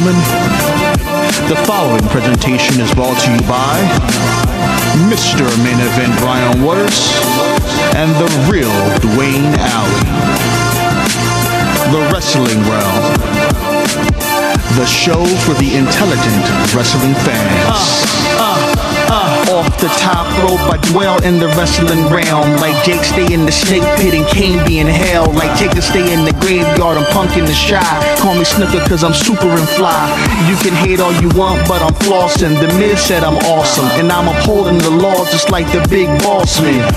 gentlemen, the following presentation is brought to you by Mr. Main Event Brian Waters and the real Dwayne Alley. The Wrestling Realm, the show for the intelligent wrestling fans. Off the top rope, I dwell in the wrestling realm. Like Jake stay in the snake pit and Kane be in hell. Like Jacob stay in the graveyard, I'm punkin' the shy. Call me Snooker cause I'm super and fly. You can hate all you want, but I'm flossing. The Miz said I'm awesome, and I'm upholding the law just like the big boss man.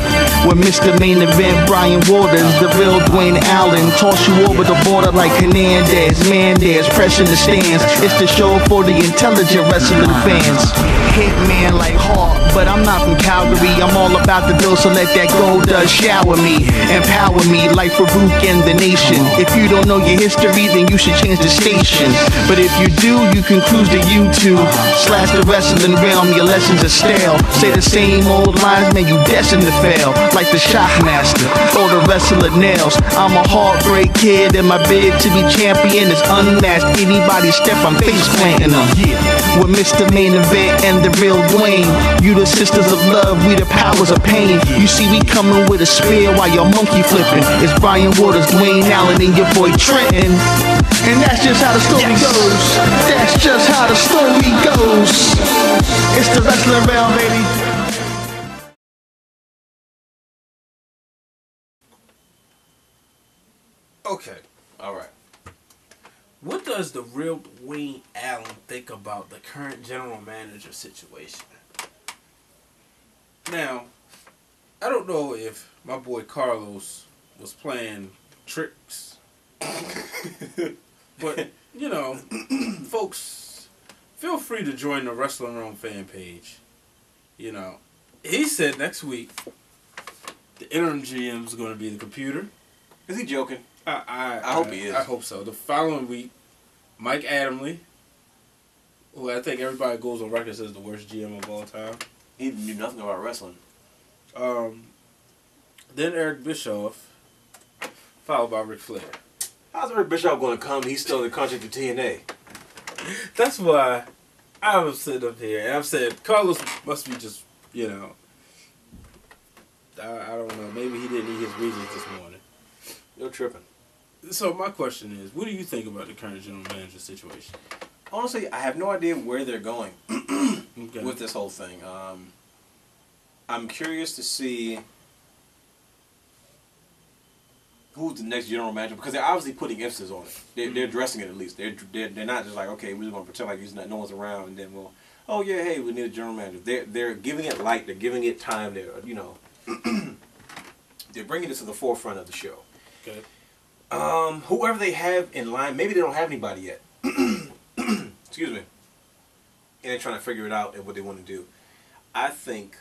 With Mr. Main Event Brian Waters, the real Dwayne Allen. Toss you over the border like Hernandez, Mandez, pressing the stands. It's the show for the intelligent wrestling fans. Hitman like Hawk, but I'm not from Calgary. I'm all about the bill, so let that gold dust shower me, empower me like Farouk and the nation. If you don't know your history, then you should change the station. But if you do, you can cruise to YouTube / the wrestling realm. Your lessons are stale. Say the same old lines, man, you destined to fail. Like the Shockmaster or the wrestler Nails. I'm a heartbreak kid, and my bid to be champion is unmatched. Anybody step, I'm face planting them. With Mr. Main Event and the real Dwayne, you the sisters of love, we the powers of pain. You see we coming with a spear while you're monkey flipping. It's Brian Waters, Dwayne Allen, and your boy Trenton. And that's just how the story goes. That's just how the story goes. It's the wrestling realm, baby. Okay, alright. What does the real Dwayne Allen think about the current general manager situation? Now, I don't know if my boy Carlos was playing tricks. But, you know, folks, feel free to join the Wrestling Realm fan page. You know, he said next week the interim GM is going to be the computer. Is he joking? I hope he is. I hope so. The following week, Mike Adamle, who I think everybody goes on record as the worst GM of all time. He knew nothing about wrestling. Then Eric Bischoff, followed by Ric Flair. How's Eric Bischoff going to come? He's still in the contract to TNA. That's why I was sitting up here and I've said Carlos must be just, you know, I don't know. Maybe he didn't eat his Reese's this morning. You're tripping. So my question is, what do you think about the current general manager situation? Honestly, I have no idea where they're going Okay. with this whole thing. I'm curious to see who's the next general manager, because they're obviously putting emphasis on it. They're addressing it at least. They're not just like, okay, we're just going to pretend like no one's around, and then we'll, oh yeah, hey, we need a general manager. They're giving it light. They're giving it time. They're, you know, they're bringing it to the forefront of the show. Okay. Whoever they have in line, maybe they don't have anybody yet. Excuse me. And they're trying to figure it out and what they want to do. I think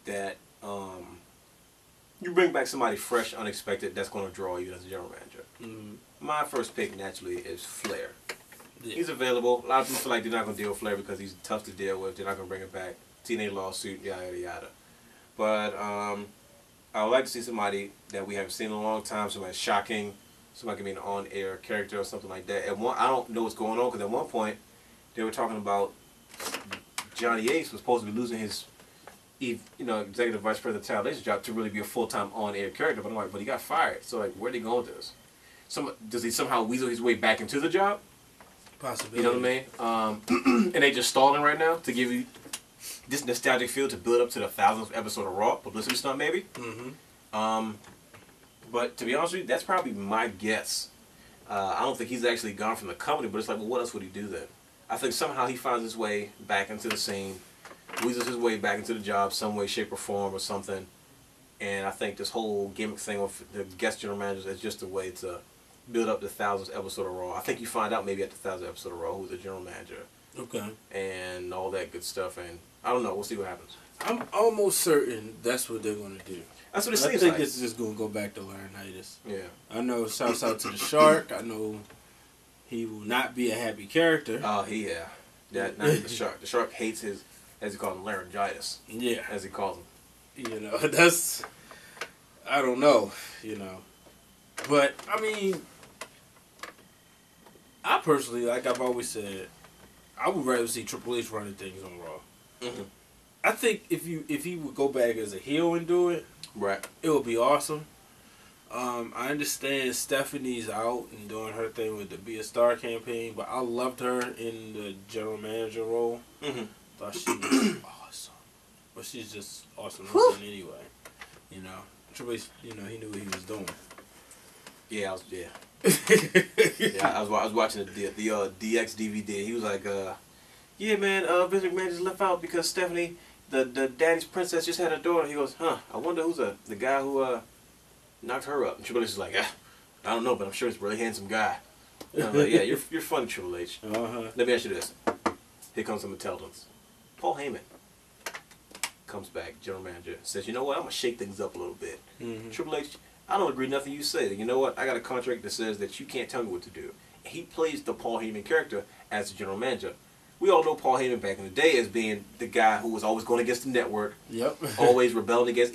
that you bring back somebody fresh, unexpected, that's going to draw you as a general manager. Mm-hmm. My first pick, naturally, is Flair. Yeah. He's available. A lot of people feel like they're not going to deal with Flair because he's tough to deal with. They're not going to bring him back. TNA lawsuit, yada, yada, yada. But I would like to see somebody that we haven't seen in a long time, somebody shocking, somebody can be an on-air character or something like that. I don't know what's going on, because at one point they were talking about Johnny Ace was supposed to be losing his executive vice president of talent relations job to really be a full-time on-air character. But I'm like, but he got fired. So like, where are they going with this? Does he somehow weasel his way back into the job? Possibly. You know what I mean? And they just stalling right now to give you this nostalgic feel to build up to the 1000th episode of Raw, publicity stunt maybe. Mm-hmm. But to be honest with you, that's probably my guess. I don't think he's actually gone from the company, but it's like, well, what else would he do then? I think somehow he finds his way back into the scene, weasels his way back into the job some way, shape, or form or something. And I think this whole gimmick thing with the guest general managers is just a way to build up the 1000th episode of Raw. I think you find out maybe at the 1000th episode of Raw who's the general manager. Okay. And all that good stuff. And I don't know. We'll see what happens. I'm almost certain that's what they're going to do. That's what it seems I think like. it's just going to go back to Laurnaitis. Yeah. I know, shouts out to the Shark. I know he will not be a happy character. Oh, yeah. Not the Shark. The Shark hates his, as he calls him, laryngitis. Yeah. As he calls him. You know, that's, I don't know, you know. But, I mean, I personally, like I've always said, I would rather see Triple H running things on Raw. Mm-hmm. I think if he would go back as a heel and do it, Right. it would be awesome. I understand Stephanie's out and doing her thing with the Be a Star campaign, but I loved her in the general manager role. Mm-hmm. Thought she was awesome. But she's just awesome looking anyway. You know, Triple H, you know, he knew what he was doing. Yeah, I was watching the DX DVD. He was like, yeah, man, Vince McMahon just left out because Stephanie, the daddy's princess, just had a daughter. He goes, huh, I wonder who's the guy who knocked her up. And Triple H is like, I don't know, but I'm sure he's a really handsome guy. And I'm like, yeah, you're funny, Triple H. Let me ask you this. Here comes some intelligence. Paul Heyman comes back, general manager, says, you know what, I'm going to shake things up a little bit. Mm-hmm. Triple H, I don't agree with nothing you say. You know what, I got a contract that says that you can't tell me what to do. And he plays the Paul Heyman character as the general manager. We all know Paul Heyman back in the day as being the guy who was always going against the network. Yep. Always rebelling against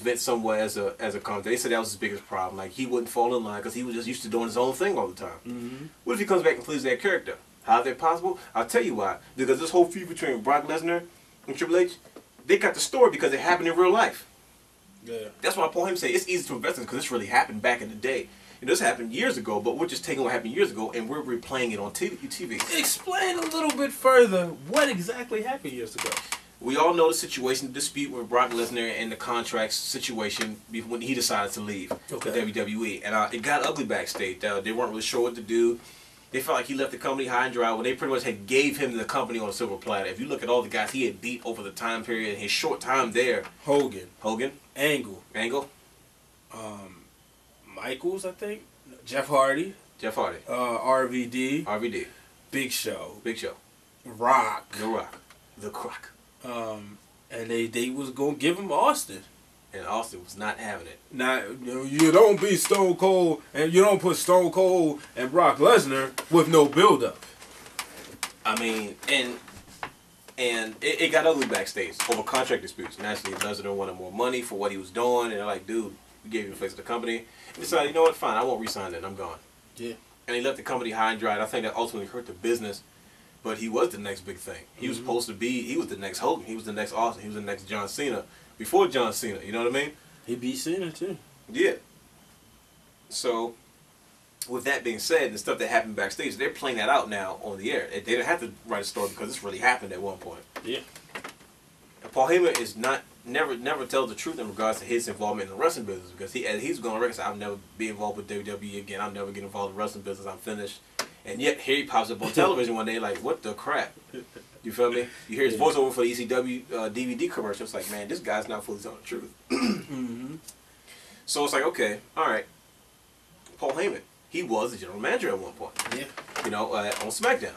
Vince somewhere as a commentator. They said that was his biggest problem. Like, he wouldn't fall in line because he was just used to doing his own thing all the time. Mm-hmm. What if he comes back and plays that character? How is that possible? I'll tell you why. Because this whole feud between Brock Lesnar and Triple H, they got the story because it happened in real life. Yeah. That's why Paul Heyman said it's easy to invest in because this really happened back in the day. And this happened years ago, but we're just taking what happened years ago and we're replaying it on TV. Explain a little bit further what exactly happened years ago. We all know the situation, the dispute with Brock Lesnar and the contract situation when he decided to leave the WWE. And it got ugly backstage. They weren't really sure what to do. They felt like he left the company high and dry when they pretty much had gave him the company on a silver platter. If you look at all the guys he had beat over the time period in his short time there. Hogan. Angle. Michaels, I think. Jeff Hardy. RVD. Big Show. Rock. The Croc. And they was gonna give him Austin. And Austin was not having it. Now, you don't beat Stone Cold and you don't put Stone Cold and Brock Lesnar with no build-up. I mean, and it got ugly backstage over contract disputes. Naturally, Lesnar wanted more money for what he was doing, and they're like, dude, we gave you the face of the company. And he decided, you know what, fine, I won't resign it, I'm gone. Yeah. And he left the company high and dry, and I think that ultimately hurt the business. But he was the next big thing. He was supposed to be, he was the next Hogan, he was the next Austin, he was the next John Cena. Before John Cena, you know what I mean? He beat Cena too. Yeah. So, with that being said, and the stuff that happened backstage, they're playing that out now on the air. They didn't have to write a story because this really happened at one point. Yeah. And Paul Heyman is never tells the truth in regards to his involvement in the wrestling business because he's going to record, I'll never be involved with WWE again. I'll never get involved in the wrestling business. I'm finished. And yet here he pops up on television one day like, what the crap? You feel me? You hear his voiceover for the ECW DVD commercial. It's like, man, this guy's not fully telling the truth. So it's like, okay, all right. Paul Heyman, he was the general manager at one point. Yeah. You know, on Smackdown.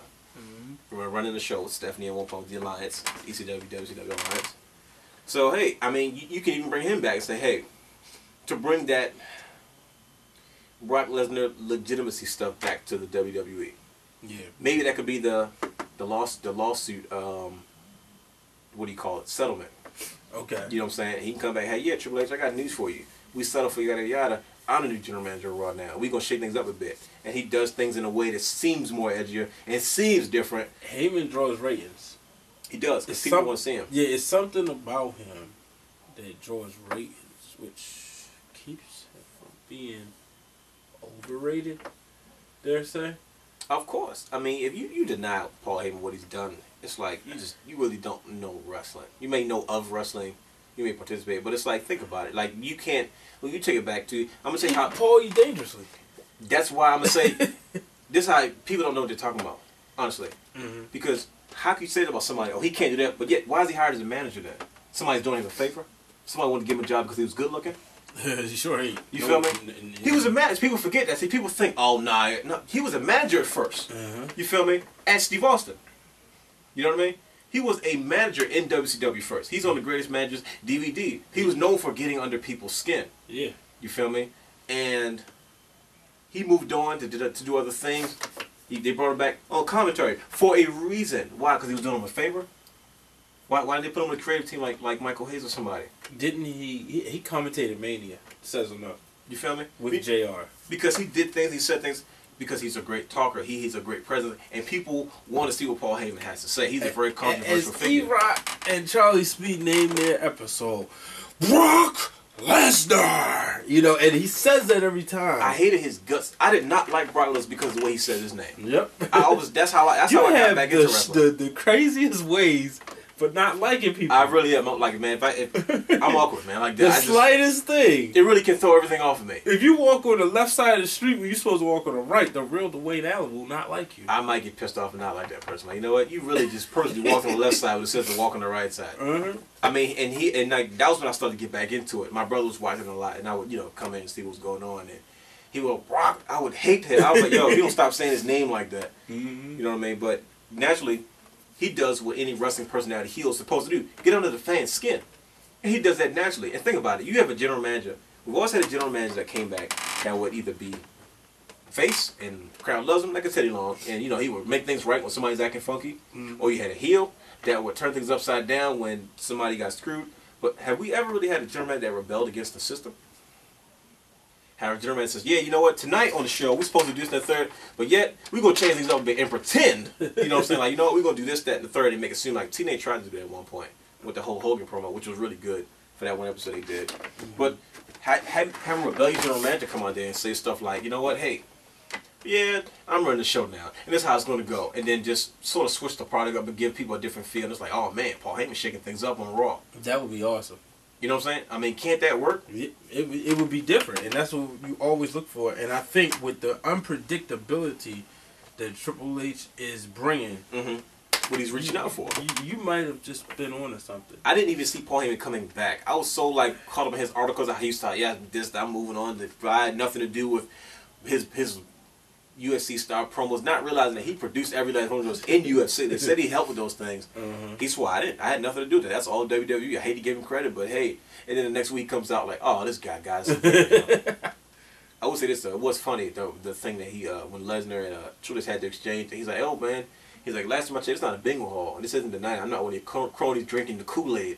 We were running the show with Stephanie at one point, the Alliance, ECW, WCW Alliance. So, hey, I mean, you can even bring him back and say, hey, to bring that Brock Lesnar legitimacy stuff back to the WWE. Yeah. Maybe that could be the lawsuit, what do you call it, settlement. Okay. You know what I'm saying? He can come back, hey, yeah, Triple H, I got news for you. We settled for yada yada. I'm the new general manager of Raw now. We're going to shake things up a bit. And he does things in a way that seems more edgier and seems different. Heyman draws ratings. He does, because people want to see him. Yeah, it's something about him that draws ratings, which keeps him from being overrated, dare I say. Of course. I mean, if you deny Paul Heyman what he's done, it's like you really don't know wrestling. You may know of wrestling, you may participate, but it's like, think about it. Like, you can't, when you take it back to, I'm going to say how Paul you dangerously. That's why I'm going to say, this is how people don't know what they're talking about, honestly. Because how can you say that about somebody, oh, he can't do that, but yet, why is he hired as a manager then? Somebody's doing him a favor? Somebody wanted to give him a job because he was good looking? Sure ain't. You feel me? He was a manager. People forget that. See, people think, oh, nah, no. He was a manager at first. You feel me? At Steve Austin. You know what I mean? He was a manager in WCW first. He's on the Greatest Managers DVD. He was known for getting under people's skin. Yeah. You feel me? And he moved on to do other things. They brought him back on commentary for a reason. Why? Because he was doing them a favor? Why did they put him on a creative team like Michael Hayes or somebody? Didn't he commentated Mania? Says enough. You feel me? With JR. Because he did things, he said things. because he's a great talker. He's a great president, and people want to see what Paul Heyman has to say. He's a very controversial figure. E-Rock and Charlie Speed named their episode Brock Lesnar. You know, and he says that every time. I hated his guts. I did not like Brock Lesnar because of the way he said his name. Yep. That's how I got back into wrestling. The craziest ways for not liking people. I really am like it, man. If I'm awkward, man. Like the slightest thing, it really can throw everything off of me. If you walk on the left side of the street when you're supposed to walk on the right, the real Dwayne Allen will not like you. I might get pissed off and not like that person. Like, you know what? You really just personally walk on the left side with a sense of walk on the right side. I mean, and like that was when I started to get back into it. My brother was watching a lot, and I would come in and see what was going on. And he would Brock. I would hate him. I was like, yo, he don't stop saying his name like that. You know what I mean? But naturally, he does what any wrestling personality heel is supposed to do. Get under the fan's skin. And he does that naturally. And think about it. You have a general manager. We've always had a general manager that came back that would either be face and the crowd loves him like a Teddy Long. And, he would make things right when somebody's acting funky. Or you had a heel that would turn things upside down when somebody got screwed. But have we ever really had a general manager that rebelled against the system? How a general manager says, yeah, you know what, tonight on the show, we're supposed to do this, that, third, but yet, we're going to change things up a bit and pretend, you know what I'm saying, like, you know what, we're going to do this, that, and the third, and make it seem like TNA tried to do that at one point with the whole Hogan promo, which was really good for that one episode they did. But having a rebellious general manager come out there and say stuff like, you know what, hey, yeah, I'm running the show now, and this is how it's going to go, and then just sort of switch the product up and give people a different feel, and it's like, oh man, Paul Heyman's shaking things up on Raw. That would be awesome. You know what I'm saying? I mean, can't that work? It would be different, and that's what you always look for. And I think with the unpredictability that Triple H is bringing, what he's reaching out for, you might have just been on to something. I didn't even see Paul Heyman coming back. I was so caught up in his articles. I used to, I'm moving on. I had nothing to do with his UFC style promos, not realizing that he produced every last one of those in UFC. They said he helped with those things. He swore I didn't. I had nothing to do with it. That's all WWE. I hate to give him credit, but hey. And then the next week comes out like, oh, this guy, guys. I would say this. It was funny the thing that he when Lesnar and Triple H had the exchange. He's like, oh man. He's like, last time I checked, it's not a bingo hall, and this isn't the night. I'm not one of your cronies drinking the Kool-Aid.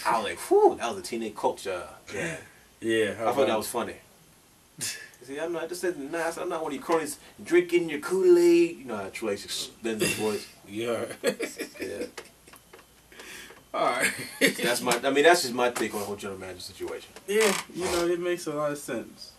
I was like, whew, that was a teenage culture. Yeah. Yeah. I thought that was funny. See, this isn't nice. I'm not one of your cronies drinking your Kool-Aid. You know how Triple H extends his voice. Yeah. Yeah. Alright. That's just my take on the whole general manager situation. Yeah, it makes a lot of sense.